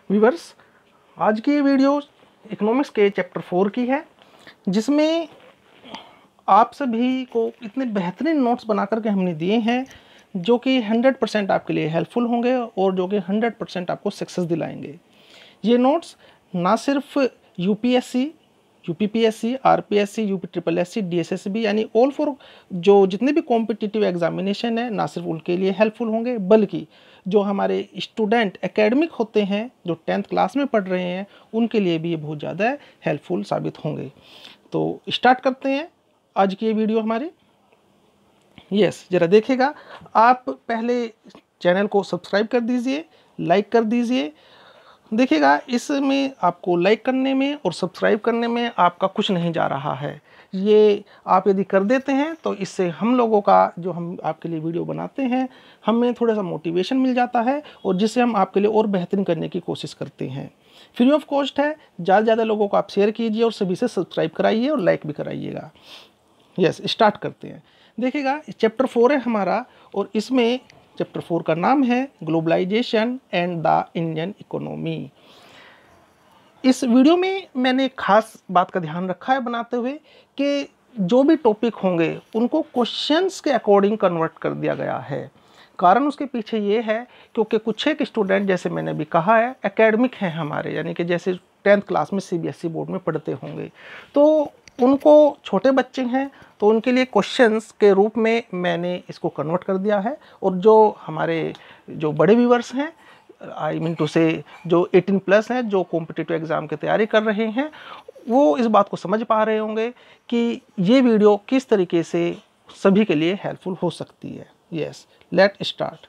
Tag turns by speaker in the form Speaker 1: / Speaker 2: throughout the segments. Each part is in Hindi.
Speaker 1: व्यूअर्स, आज की ये वीडियो इकोनॉमिक्स के चैप्टर 4 की है, जिसमें आप सभी को इतने बेहतरीन नोट्स बना करके हमने दिए हैं जो कि 100% आपके लिए हेल्पफुल होंगे और जो कि 100% आपको सक्सेस दिलाएंगे। ये नोट्स ना सिर्फ UPSC, UPPSC, RPSC, UP triple SC, DSSB यानी ऑल फॉर जो जितने भी कॉम्पिटिटिव एग्जामिनेशन है, ना सिर्फ उनके लिए हेल्पफुल होंगे बल्कि जो हमारे स्टूडेंट एकेडमिक होते हैं, जो 10th क्लास में पढ़ रहे हैं, उनके लिए भी ये बहुत ज़्यादा हेल्पफुल साबित होंगे। तो स्टार्ट करते हैं आज की ये वीडियो हमारी। ज़रा देखिएगा, आप पहले चैनल को सब्सक्राइब कर दीजिए, लाइक कर दीजिए। देखिएगा, इसमें आपको लाइक करने में और सब्सक्राइब करने में आपका कुछ नहीं जा रहा है। ये आप यदि कर देते हैं तो इससे हम लोगों का जो हम आपके लिए वीडियो बनाते हैं, हमें थोड़ा सा मोटिवेशन मिल जाता है और जिससे हम आपके लिए और बेहतरीन करने की कोशिश करते हैं। फ्री ऑफ कॉस्ट है, ज़्यादा से ज़्यादा लोगों को आप शेयर कीजिए और सभी से सब्सक्राइब कराइए और लाइक भी कराइएगा। स्टार्ट करते हैं। देखिएगा, चैप्टर 4 है हमारा और इसमें चैप्टर 4 का नाम है globalization and the Indian economy. इस वीडियो में मैंने खास बात का ध्यान रखा है बनाते हुए कि जो भी टॉपिक होंगे उनको क्वेश्चंस के अकॉर्डिंग कन्वर्ट कर दिया गया है। कारण उसके पीछे ये है क्योंकि कुछ एक स्टूडेंट, जैसे मैंने भी कहा है, एकेडमिक हैं हमारे, यानी कि जैसे 10th क्लास में सीबीएसई बोर्ड में पढ़ते होंगे, तो उनको छोटे बच्चे हैं तो उनके लिए क्वेश्चंस के रूप में मैंने इसको कन्वर्ट कर दिया है। और जो हमारे जो बड़े व्यूअर्स हैं, आई मीन टू से जो 18+ हैं, जो कॉम्पिटिटिव एग्ज़ाम की तैयारी कर रहे हैं, वो इस बात को समझ पा रहे होंगे कि ये वीडियो किस तरीके से सभी के लिए हेल्पफुल हो सकती है। Let start.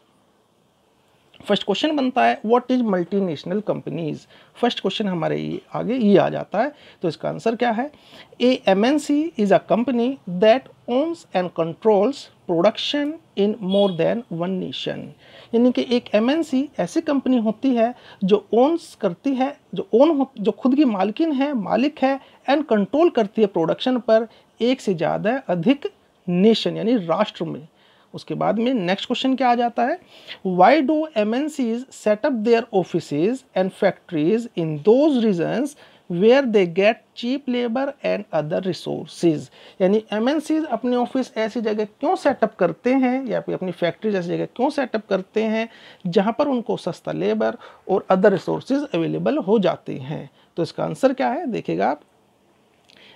Speaker 1: फर्स्ट क्वेश्चन बनता है, what is multinational companies. First question हमारे आगे ये आ जाता है, तो इसका आंसर क्या है? A MNC is a company that owns and controls production in more than one nation. यानी कि एक एमएनसी ऐसी कंपनी होती है जो ओन्स करती है, जो खुद की मालकिन है, मालिक है, एंड कंट्रोल करती है प्रोडक्शन पर एक से ज़्यादा अधिक नेशन यानी राष्ट्र में। उसके बाद में नेक्स्ट क्वेश्चन क्या आ जाता है? Why do MNCs set up their offices and factories in those regions where they get cheap labour and other resources. यानी एमएनसीज अपने ऑफिस ऐसी जगह क्यों सेटअप करते हैं या फिर अपनी फैक्ट्रीज ऐसी जगह क्यों सेटअप करते हैं जहां पर उनको सस्ता लेबर और अदर रिसोर्सेज अवेलेबल हो जाते हैं। तो इसका आंसर क्या है? देखिएगा आप,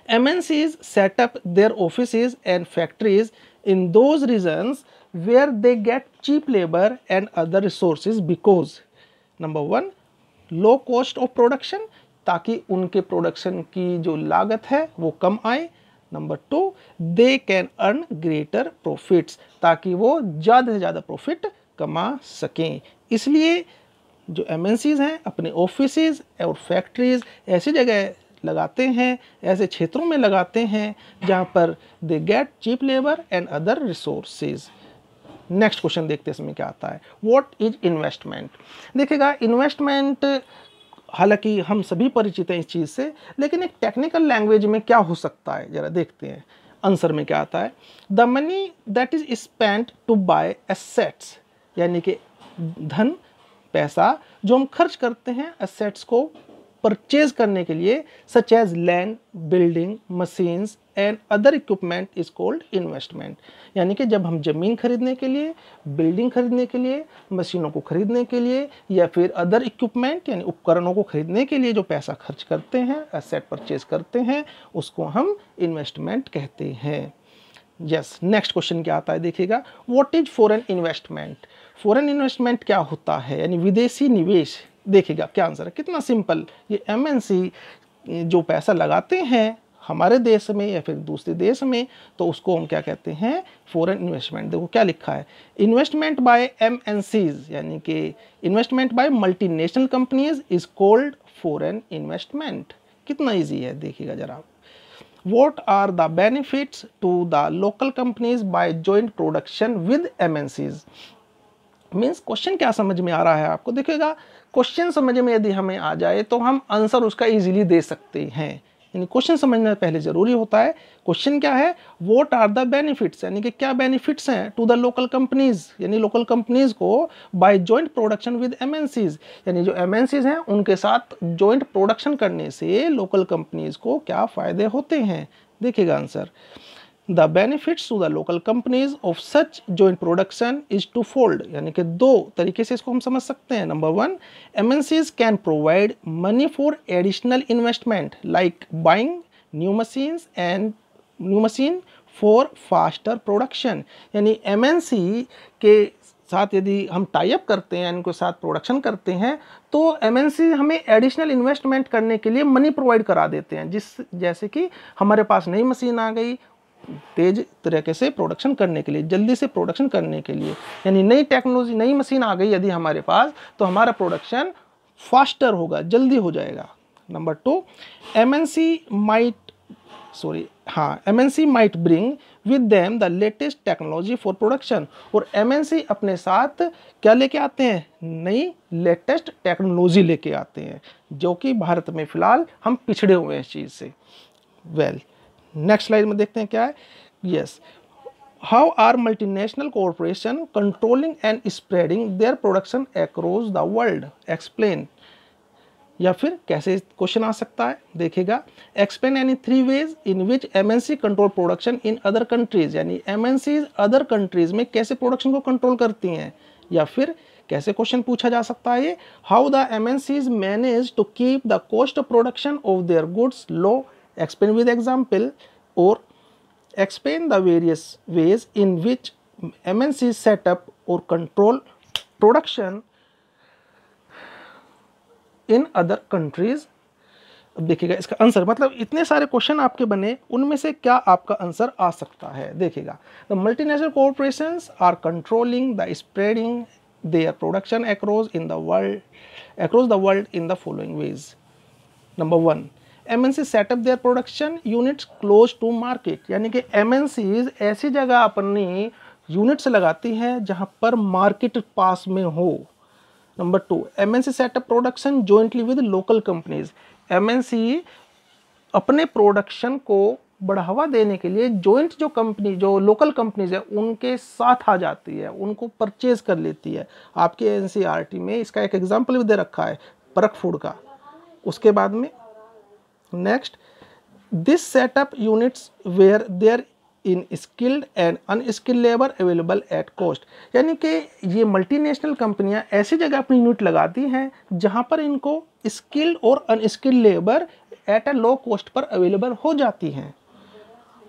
Speaker 1: MNCs set up their offices and factories in those regions where they get cheap labor and other resources because number 1 low cost of production, ताकि उनके प्रोडक्शन की जो लागत है वो कम आए। Number 2 they can earn greater profits, ताकि वो ज़्यादा से ज़्यादा प्रॉफिट कमा सकें। इसलिए जो MNCs हैं अपने ऑफिसेज और फैक्ट्रीज ऐसी जगह लगाते हैं, ऐसे क्षेत्रों में लगाते हैं जहां पर they get cheap labour and other resources. Next question देखते हैं इसमें क्या आता है, व्हाट इज इन्वेस्टमेंट। देखिएगा, इन्वेस्टमेंट हालांकि हम सभी परिचित हैं इस चीज़ से, लेकिन एक टेक्निकल लैंग्वेज में क्या हो सकता है जरा देखते हैं। आंसर में क्या आता है? The money that is spent to buy assets, यानी कि धन, पैसा जो हम खर्च करते हैं एसेट्स को परचेज करने के लिए, such as land, building, machines and other equipment is called investment. यानी कि जब हम ज़मीन खरीदने के लिए, बिल्डिंग खरीदने के लिए, मशीनों को खरीदने के लिए या फिर अदर इक्विपमेंट यानी उपकरणों को खरीदने के लिए जो पैसा खर्च करते हैं, एसेट परचेज करते हैं, उसको हम इन्वेस्टमेंट कहते हैं। नेक्स्ट क्वेश्चन क्या आता है? देखिएगा, what is foreign investment. Foreign investment क्या होता है? यानी विदेशी निवेश। देखिएगा क्या आंसर है, कितना सिंपल। ये एमएनसी जो पैसा लगाते हैं हमारे देश में या फिर दूसरे देश में, तो उसको हम क्या कहते हैं? Foreign investment. देखो क्या लिखा है, इन्वेस्टमेंट बाय एमएनसीज, यानी कि investment by multinational companies is called foreign investment. कितना ईजी है, देखिएगा जरा। What are the benefits to the local companies by joint production with MNCs? Means question क्या समझ में आ रहा है आपको? देखिएगा, क्वेश्चन समझ में यदि हमें आ जाए तो हम आंसर उसका इजीली दे सकते हैं। यानी क्वेश्चन समझना पहले ज़रूरी होता है। क्वेश्चन क्या है, व्हाट आर द बेनिफिट्स, यानी कि क्या बेनिफिट्स हैं टू द लोकल कंपनीज, यानी लोकल कंपनीज को by joint production with MNCs, यानी जो एमएनसीज हैं उनके साथ जॉइंट प्रोडक्शन करने से लोकल कंपनीज को क्या फ़ायदे होते हैं। देखिएगा answer, the benefits to the local companies of such joint production is two fold, यानी कि दो तरीके से इसको हम समझ सकते हैं। Number one, MNCs can provide money for additional investment like buying new machine for faster production, यानी एमएनसी के साथ यदि हम टाई अप करते हैं, इनके साथ प्रोडक्शन करते हैं, तो एमएनसी हमें एडिशनल इन्वेस्टमेंट करने के लिए मनी प्रोवाइड करा देते हैं, जैसे कि हमारे पास नई मशीन आ गई तेज तरीके से प्रोडक्शन करने के लिए, जल्दी से प्रोडक्शन करने के लिए, यानी नई टेक्नोलॉजी नई मशीन आ गई यदि हमारे पास, तो हमारा प्रोडक्शन फास्टर होगा, जल्दी हो जाएगा। Number two, MNC might bring with them the latest technology for production, और एमएनसी अपने साथ क्या लेके आते हैं, नई लेटेस्ट टेक्नोलॉजी लेके आते हैं, जो कि भारत में फिलहाल हम पिछड़े हुए हैं इस चीज़ से। नेक्स्ट स्लाइड में देखते हैं क्या है। Yes, how are multinational corporation controlling and spreading their production across the world, explain, या फिर कैसे क्वेश्चन आ सकता है, देखिएगा, explain any 3 ways in which MNC control production in other countries, यानी एमएनसी अदर कंट्रीज में कैसे प्रोडक्शन को कंट्रोल करती हैं, या फिर कैसे क्वेश्चन पूछा जा सकता है ये, how the MNCs manage to keep the cost of production of their goods low, explain with example, or explain the various ways in which MNCs set up or control production in other countries। अब देखिएगा इसका आंसर, मतलब इतने सारे क्वेश्चन आपके बने, उनमें से क्या आपका आंसर आ सकता है। देखिएगा, the multinational corporations are controlling the spreading their production across the world in the following ways। Number one, MNC setup their production units close to market, यानी कि MNCs ऐसी जगह अपनी यूनिट्स लगाती हैं जहां पर मार्केट पास में हो। Number two, MNC setup production jointly with local companies, MNC अपने प्रोडक्शन को बढ़ावा देने के लिए जॉइंट जो लोकल कंपनीज है उनके साथ आ जाती है, उनको परचेज कर लेती है। आपके NCERT में इसका एक एग्जाम्पल भी दे रखा है परक फूड का। उसके बाद में next, this setup units where there in skilled and unskilled labour available at cost, यानी कि ये मल्टीनेशनल कंपनियां ऐसी जगह अपनी यूनिट लगाती हैं जहां पर इनको स्किल्ड और unskilled labour at a low cost per available हो जाती हैं।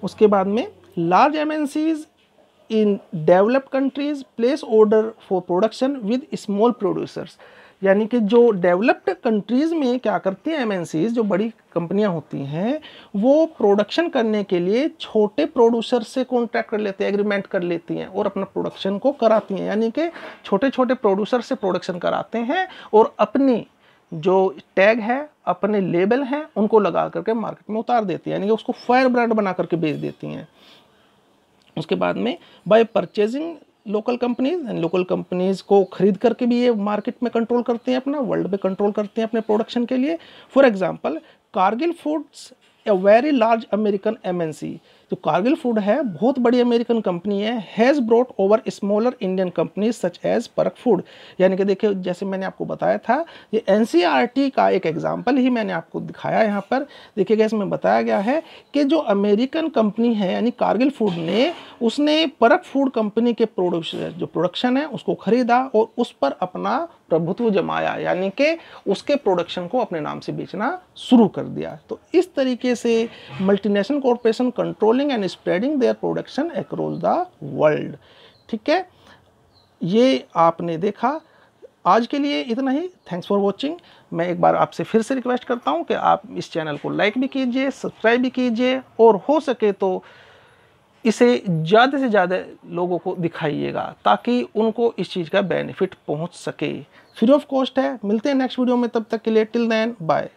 Speaker 1: उसके बाद में large MNCs in developed countries place order for production with small producers, यानी कि जो डेवलप्ड कंट्रीज़ में क्या करती हैं एमएनसीज, जो बड़ी कंपनियां होती हैं, वो प्रोडक्शन करने के लिए छोटे प्रोड्यूसर से कॉन्ट्रैक्ट कर लेते हैं, एग्रीमेंट कर लेती हैं और अपना प्रोडक्शन को कराती हैं, यानी कि छोटे छोटे प्रोड्यूसर से प्रोडक्शन कराते हैं और अपनी जो टैग है, अपने लेबल हैं, उनको लगा करके मार्केट में उतार देती हैं, यानी कि उसको फायर ब्रांड बना करके बेच देती हैं। उसके बाद में बाय परचेजिंग लोकल कंपनीज को खरीद करके भी ये मार्केट में कंट्रोल करते हैं, अपना वर्ल्ड में कंट्रोल करते हैं अपने प्रोडक्शन के लिए। For example, Cargill foods a very large American MNC, जो कारगिल फूड है बहुत बड़ी अमेरिकन कंपनी है, has brought over smaller Indian companies such as Parakh food, यानी कि देखिए जैसे मैंने आपको बताया था, ये NCERT का एक एग्जाम्पल ही मैंने आपको दिखाया यहाँ पर। देखिएगा इसमें बताया गया है कि जो अमेरिकन कंपनी है यानी कारगिल फूड ने, उसने परक फूड कंपनी के प्रोडक्शन है उसको खरीदा और उस पर अपना प्रभुत्व जमाया, यानी कि उसके प्रोडक्शन को अपने नाम से बेचना शुरू कर दिया। तो इस तरीके से multinational corporation controlling and spreading their production across the world. ठीक है, ये आपने देखा। आज के लिए इतना ही। Thanks for watching. मैं एक बार आपसे फिर से रिक्वेस्ट करता हूं कि आप इस चैनल को लाइक भी कीजिए, सब्सक्राइब भी कीजिए और हो सके तो इसे ज़्यादा से ज़्यादा लोगों को दिखाइएगा ताकि उनको इस चीज़ का बेनिफिट पहुंच सके। फ्री ऑफ कॉस्ट है। मिलते हैं नेक्स्ट वीडियो में, तब तक के लिए टिल देन बाय।